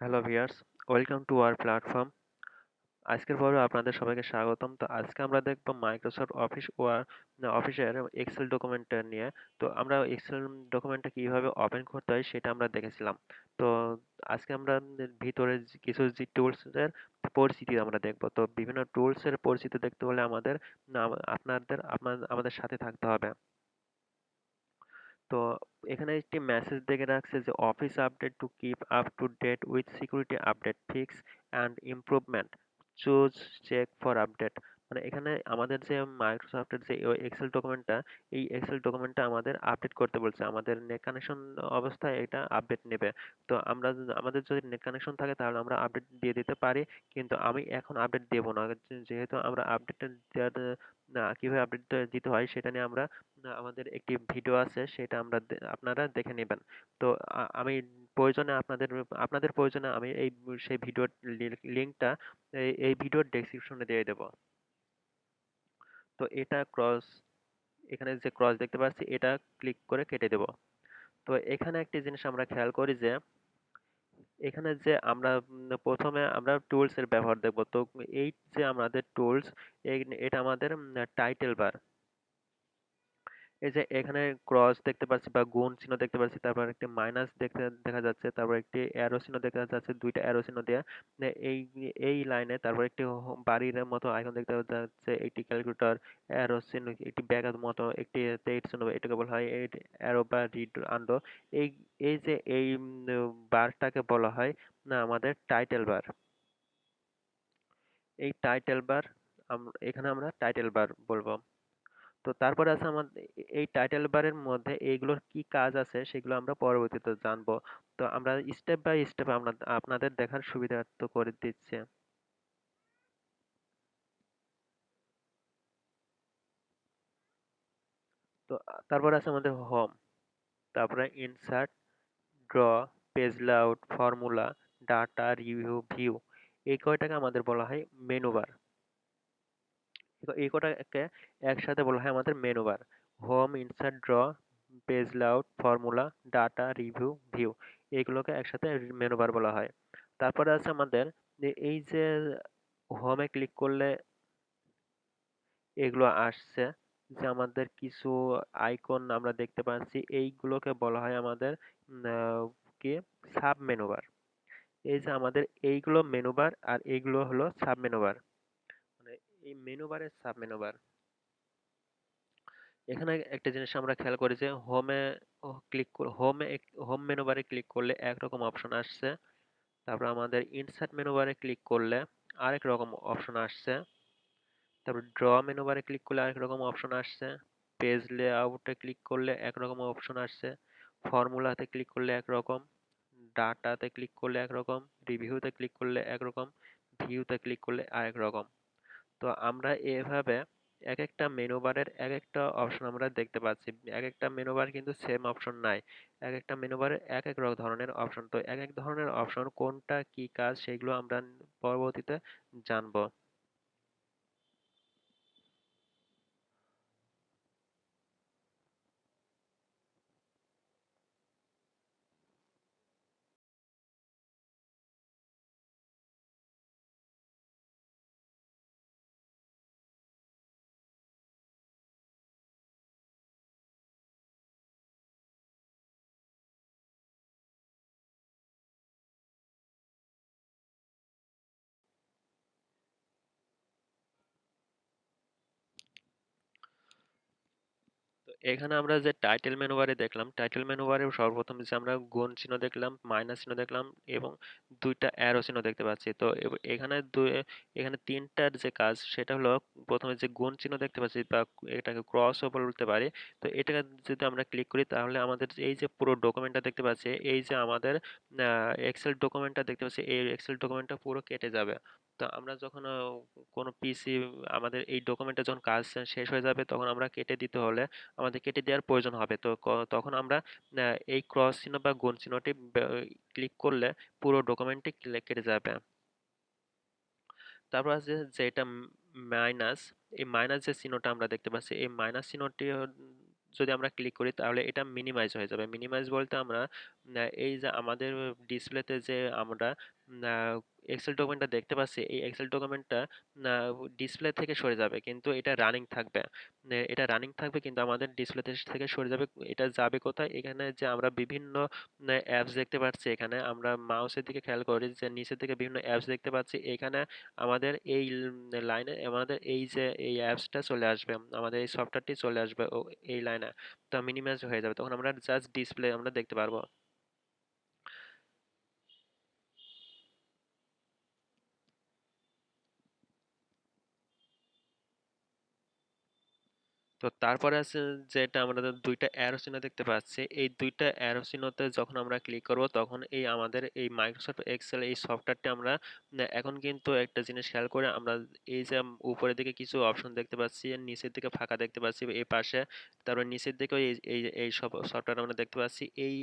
Hello viewers, welcome to our platform. আজকের পর্বে আপনাদের সবাইকে স্বাগতম। তো আজকে আমরা দেখব মাইক্রোসফট অফিসের এক্সেল ডকুমেন্ট নিয়ে। তো আমরা এক্সেল ডকুমেন্টটা কিভাবে ওপেন করতে হয় সেটা আমরা দেখেছিলাম। তো আজকে আমরা ভিতরে কিছু যে টুলস এর পরিচিতি আমরা দেখব। তো বিভিন্ন টুলস এর পরিচিতি দেখতে হলে আমাদের সাথে থাকতে হবে। তো এখানে একটি মেসেজ দেখে রাখছে যে office update to keep up to date with security update fix and improvement choose check for update. মানে এখানে আমাদের যে মাইক্রোসফটের যে এক্সেল ডকুমেন্টটা, এই এক্সেল ডকুমেন্টটা আমাদের আপডেট করতে বলছে। আমাদের নেট কানেকশন অবস্থায় এটা আপডেট নেবে। তো আমাদের যদি নেট কানেকশন থাকে তাহলে আমরা আপডেট দিয়ে দিতে পারি, কিন্তু আমি এখন আপডেট দেবো না। যেহেতু আমরা আপডেটটা না কিভাবে আপডেট দিতে হয় সেটা নিয়ে আমাদের একটি ভিডিও আছে, সেটা আপনারা দেখে নেবেন। তো আমি প্রয়োজনে আপনাদের প্রয়োজনে আমি সেই ভিডিওর লিঙ্কটা এই ভিডিওর ডেসক্রিপশনে দিয়ে দেব। তো এখানে যে ক্রস দেখতে পাচ্ছি এটা ক্লিক করে কেটে দেব। তো এখানে একটি জিনিস আমরা খেয়াল করি যে এখানে যে আমরা প্রথমে আমরা টুলস এর ব্যবহার দেখব। তো এই যে আমাদের টুলস, এটা আমাদের টাইটেল বার। এই যে এখানে ক্রস দেখতে পাচ্ছি বা গুণ চিহ্ন দেখতে পাচ্ছি, তারপর একটি মাইনাস দেখা যাচ্ছে, তারপর একটি অ্যারো চিহ্ন দেখা যাচ্ছে, দুইটা অ্যারো চিহ্ন দেয়া। এই এই লাইনে তারপর একটি বাড়ির মতো আইকন দেখতে যাচ্ছে, একটি ক্যালকুলেটর অ্যারো চিহ্ন, একটি ব্যাগের মতো একটি তেইট চিহ্ন, এটাকে বলা হয় এই অ্যারো বা রিড আন্ডো। এই এই যে এই বারটাকে বলা হয় না আমাদের টাইটেল বার। এই টাইটেল বার এখানে আমরা টাইটেল বার বলবো। তো তারপরে আছে আমাদের এই টাইটেল বারের মধ্যে এইগুলোর কি কাজ আছে সেগুলো আমরা পরবর্তীতে জানবো। তো আমরা স্টেপ বাই স্টেপ আপনাদের দেখার সুবিধার্থ করে দিচ্ছি। তো তারপরে আছে আমাদের হোম, তারপরে insert, draw, page layout, formula, data, review, view. এই কয়টাকে আমাদের বলা হয় মেনু বার। এই কটাকে একসাথে বলা হয় আমাদের menu bar. Home, insert, draw, page layout, formula, data, review, view, এইগুলোকে একসাথে মেনু বার বলা হয়। তারপরে আছে আমাদের যে এই যে হোমে ক্লিক করলে এগুলো আসছে, যে আমাদের কিছু আইকন আমরা দেখতে পাচ্ছি, এইগুলোকে বলা হয় আমাদের কি সাব মেনু বার। এই যে আমাদের এইগুলো মেনু বার আর এইগুলো হলো সাব মেনু বার। মানে এই মেনু বারের সাব মেনু বার। এখানে একটা জিনিস আমরা খেয়াল করি যে হোম মেনু বারে ক্লিক করলে একরকম অপশন আসছে। তারপর আমাদের ইনসার্ট মেনু বারে ক্লিক করলে আরেক রকম অপশন আসছে। তারপর ড্র মেনু বারে ক্লিক করলে আরেক রকম অপশন আসছে। পেজ লেআউটে ক্লিক করলে একরকম অপশন আসছে। ফর্মুলাতে ক্লিক করলে একরকম, ডাটাতে ক্লিক করলে একরকম, রিভিউতে ক্লিক করলে একরকম, ভিউতে ক্লিক করলে আরেক রকম। তো আমরা এভাবে একেকটা মেনু বারের একেকটা অপশন আমরা দেখতে পাচ্ছি। একেকটা মেনু বার কিন্তু সেম অপশন নাই। একেকটা মেনু বারের একেক ধরনের অপশন। তো একেক ধরনের অপশন কোনটা কি কাজ সেগুলো আমরা পরবর্তীতে জানবো। তো এখানে আমরা যে টাইটেল মেনু বারে দেখলাম, টাইটেল মেনু বারে সর্বপ্রথম যে আমরা গুণ চিহ্ন দেখলাম, মাইনাস চিহ্ন দেখলাম এবং দুইটা অ্যারো চিহ্ন দেখতে পাচ্ছি। তো এখানে তিনটার যে কাজ সেটা হলো, প্রথমে যে গুণ চিহ্ন দেখতে পাচ্ছি বা এটাকে ক্রসও বলতে পারি। তো এটাকে যদি আমরা ক্লিক করি তাহলে আমাদের এই যে পুরো ডকুমেন্টটা দেখতে পাচ্ছি, এই যে আমাদের এক্সেল ডকুমেন্টটা দেখতে পাচ্ছি, এই এক্সেল ডকুমেন্টটা পুরো কেটে যাবে। তো আমরা যখন কোনো পিসি আমাদের এই ডকুমেন্টে যখন কাজ শেষ হয়ে যাবে তখন আমরা কেটে দিতে হলে আমাদের কেটে দেওয়ার প্রয়োজন হবে। তো তখন আমরা এই ক্রস চিহ্ন বা গুণ চিহ্নটি ক্লিক করলে পুরো ডকুমেন্টটি কেটে যাবে। তারপর আছে যে এটা মাইনাস, এই মাইনাস যে চিহ্নটা আমরা দেখতে পাচ্ছি, এই মাইনাস চিহ্নটি যদি আমরা ক্লিক করি তাহলে এটা মিনিমাইজ হয়ে যাবে। মিনিমাইজ বলতে আমরা এই যে আমাদের ডিসপ্লেতে যে আমরা এক্সেল ডকুমেন্টটা দেখতে পাচ্ছি, এই এক্সেল ডকুমেন্টটা ডিসপ্লে থেকে সরে যাবে, কিন্তু এটা রানিং থাকবে। এটা রানিং থাকবে কিন্তু আমাদের ডিসপ্লে থেকে সরে যাবে। এটা যাবে কোথায়? এখানে যে আমরা বিভিন্ন অ্যাপস দেখতে পাচ্ছি, এখানে আমরা মাউসের দিকে খেয়াল করি যে নিচের দিকে বিভিন্ন অ্যাপস দেখতে পাচ্ছি, এখানে আমাদের এই লাইনে আমাদের এই যে এই অ্যাপসটা চলে আসবে, আমাদের এই সফটওয়্যারটি চলে আসবে এই লাইনে। তো মিনিমাইজ হয়ে যাবে, তখন আমরা জাস্ট ডিসপ্লে আমরা দেখতে পারবো। তো তারপরে আছে যেটা আমরা দুইটা অ্যারো চিহ্ন দেখতে পাচ্ছি, এই দুইটা অ্যারো চিহ্নতে যখন আমরা ক্লিক করব তখন এই আমাদের এই মাইক্রোসফট এক্সেল এই সফটওয়্যারটি আমরা এখন কিন্তু একটা জিনিস খেয়াল করে আমরা এই যে উপরের দিকে কিছু অপশন দেখতে পাচ্ছি, আর নিচের দিকে ফাঁকা দেখতে পাচ্ছি এই পাশে, তারপর নিচের দিকে এই এই এই সব সফটওয়্যার আমরা দেখতে পাচ্ছি, এই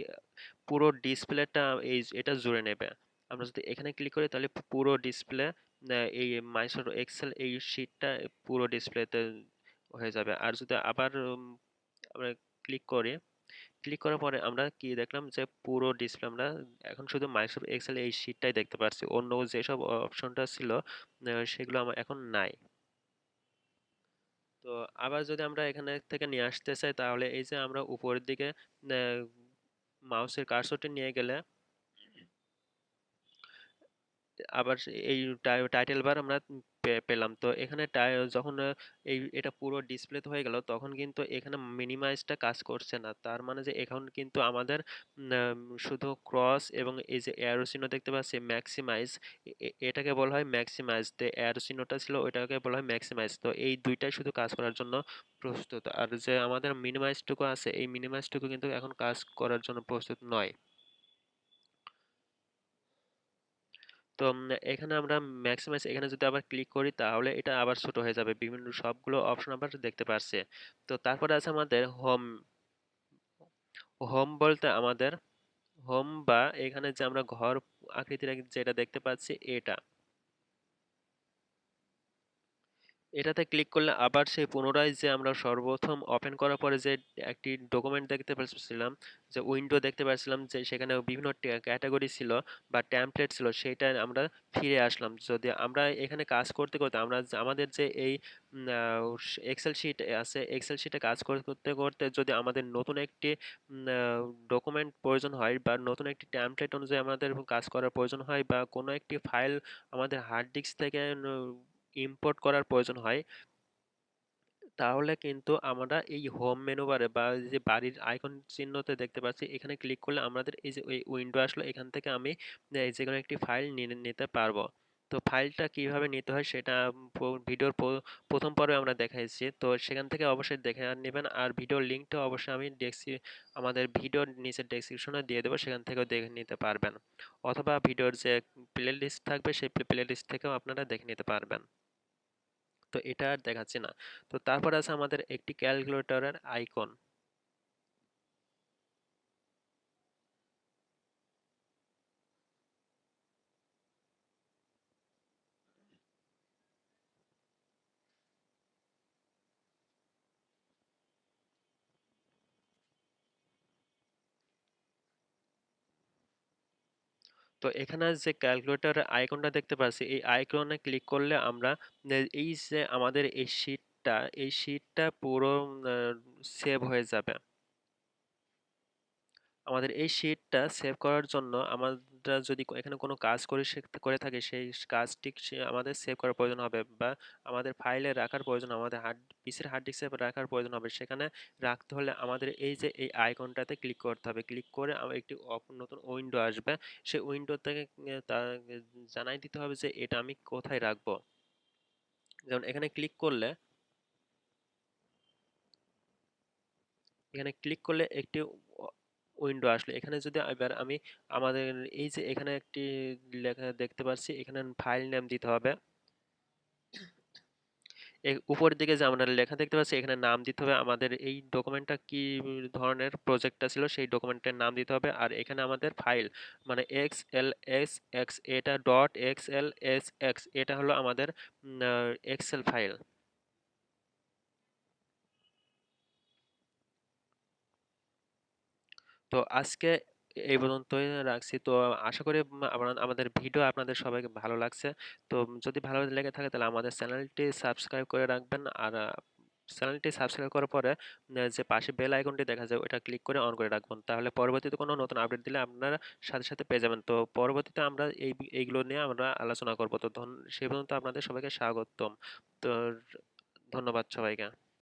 পুরো ডিসপ্লেটা এই এটা জুড়ে নেবে। আমরা যদি এখানে ক্লিক করি তাহলে পুরো ডিসপ্লে এই মাইক্রোসফট এক্সেল এই শীটটা পুরো ডিসপ্লেতে হয়ে যাবে। আর যদি আবার আমরা ক্লিক করি, ক্লিক করার পরে আমরা কি দেখলাম যে পুরো ডিসপ্লে আমরা এখন শুধু মাইক্রোসফট এক্সেল এই শীটটাই দেখতে পাচ্ছি, অন্য যেসব অপশনটা ছিল সেগুলো আমার এখন নাই। তো আবার যদি আমরা এখানে থেকে নিয়ে আসতে চাই তাহলে এই যে আমরা উপরের দিকে মাউসের কার্সরটি নিয়ে গেলে আবার এই টাইটেল বার আমরা পেলাম। তো এখানে যখন এই এটা পুরো ডিসপ্লেতে হয়ে গেল তখন কিন্তু এখানে মিনিমাইজটা কাজ করছে না, তার মানে যে এখন কিন্তু আমাদের শুধু ক্রস এবং এই যে অ্যারো চিহ্ন দেখতে পাচ্ছি ম্যাক্সিমাইজ, এটাকে বলা হয় ম্যাক্সিমাইজ। তো অ্যারো চিহ্নটা ছিল ওইটাকে বলা হয় ম্যাক্সিমাইজ। তো এই দুইটাই শুধু কাজ করার জন্য প্রস্তুত, আর যে আমাদের মিনিমাইজটুকু আছে এই মিনিমাইজটুকু কিন্তু এখন কাজ করার জন্য প্রস্তুত নয়। তো এখানে আমরা ম্যাক্সিমাইজ এখানে যদি আবার ক্লিক করি তাহলে এটা আবার ছোট হয়ে যাবে, বিভিন্ন সবগুলো অপশন আবার দেখতে পারছে। তো তারপরে আছে আমাদের হোম। হোম বলতে আমাদের হোম বা এখানে যে আমরা ঘর আকৃতির যেটা দেখতে পাচ্ছি এটা, এটাতে ক্লিক করলে আবার সেই পুনরায় যে আমরা সর্বপ্রথম ওপেন করার পরে যে একটি ডকুমেন্ট দেখতে পাচ্ছিলাম, যে উইন্ডো দেখতে পাচ্ছিলাম, যে সেখানে বিভিন্ন ক্যাটাগরি ছিল বা ট্যাম্পলেট ছিল, সেইটা আমরা ফিরে আসলাম। যদি আমরা এখানে কাজ করতে করতে আমরা আমাদের যে এই এক্সেল শিট আছে, এক্সেল শিটে কাজ করতে করতে যদি আমাদের নতুন একটি ডকুমেন্ট প্রয়োজন হয় বা নতুন একটি ট্যাম্পলেট অনুযায়ী আমাদের কাজ করার প্রয়োজন হয় বা কোনো একটি ফাইল আমাদের হার্ড ডিস্ক থেকে ইম্পোর্ট করার প্রয়োজন হয়, তাহলে কিন্তু আমরা এই হোম মেনু বারে বা এই যে বাড়ির আইকন চিহ্নতে দেখতে পাচ্ছি, এখানে ক্লিক করলে আমাদের এই যে ওই উইন্ডো আসলো, এখান থেকে আমি যে কোনো একটি ফাইল নিতে পারবো। তো ফাইলটা কিভাবে নিতে হয় সেটা ভিডিওর প্রথম পর্বে আমরা দেখাইছি, তো সেখান থেকে অবশ্যই দেখে নেবেন। আর ভিডিওর লিঙ্কটা অবশ্যই আমি আমাদের ভিডিওর নিচে ডেসক্রিপশনে দিয়ে দেবো, সেখান থেকেও দেখে নিতে পারবেন, অথবা ভিডিওর যে প্লে লিস্ট থাকবে সেই প্লে লিস্ট থেকেও আপনারা দেখে নিতে পারবেন। তো এটা আর দেখাচ্ছি না। তো তারপর আছে আমাদের একটি ক্যালকুলেটরের আইকন। তো এখানে যে ক্যালকুলেটরের আইকনটা দেখতে পাচ্ছি, এই আইকনে ক্লিক করলে আমরা এই যে আমাদের এই শীটটা পুরো সেভ হয়ে যাবে। আমাদের এই শীটটা সেভ করার জন্য আমরা যদি এখানে কোনো কাজ করে থাকি, সেই কাজটি আমাদের সেভ করার প্রয়োজন হবে বা আমাদের ফাইলে রাখার প্রয়োজন, আমাদের পিসির হার্ড ডিস্কে রাখার প্রয়োজন হবে। সেখানে রাখতে হলে আমাদের এই যে এই আইকনটাতে ক্লিক করতে হবে। ক্লিক করে একটি নতুন উইন্ডো আসবে, সেই উইন্ডো থেকে জানাই দিতে হবে যে এটা আমি কোথায় রাখবো। যেমন এখানে ক্লিক করলে একটি উইন্ডো আসলো। এখানে যদি এবার আমি আমাদের এই যে এখানে একটি লেখা দেখতে পাচ্ছি, এখানে ফাইল নেম দিতে হবে। উপরের দিকে যে আমরা লেখা দেখতে পাচ্ছি এখানে নাম দিতে হবে, আমাদের এই ডকুমেন্টটা কি ধরনের প্রজেক্টটা ছিল সেই ডকুমেন্টের নাম দিতে হবে। আর এখানে আমাদের ফাইল মানে XLSX, এটা .xlsx, এটা হলো আমাদের এক্সেল ফাইল। তো আজকে এই পর্যন্তই রাখছি। তো আশা করি আমাদের ভিডিও আপনাদের সবাইকে ভালো লাগছে। তো যদি ভালো লেগে থাকে তাহলে আমাদের চ্যানেলটি সাবস্ক্রাইব করে রাখবেন। আর চ্যানেলটি সাবস্ক্রাইব করার পরে যে পাশে বেল আইকনটি দেখা যায় ওটা ক্লিক করে অন করে রাখবেন। তাহলে পরবর্তীতে কোনো নতুন আপডেট দিলে আপনারা সাথে সাথে পেয়ে যাবেন। তো পরবর্তীতে আমরা এইগুলো নিয়ে আমরা আলোচনা করব। তো সেই পর্যন্ত আপনাদের সবাইকে স্বাগতম। তো ধন্যবাদ সবাইকে।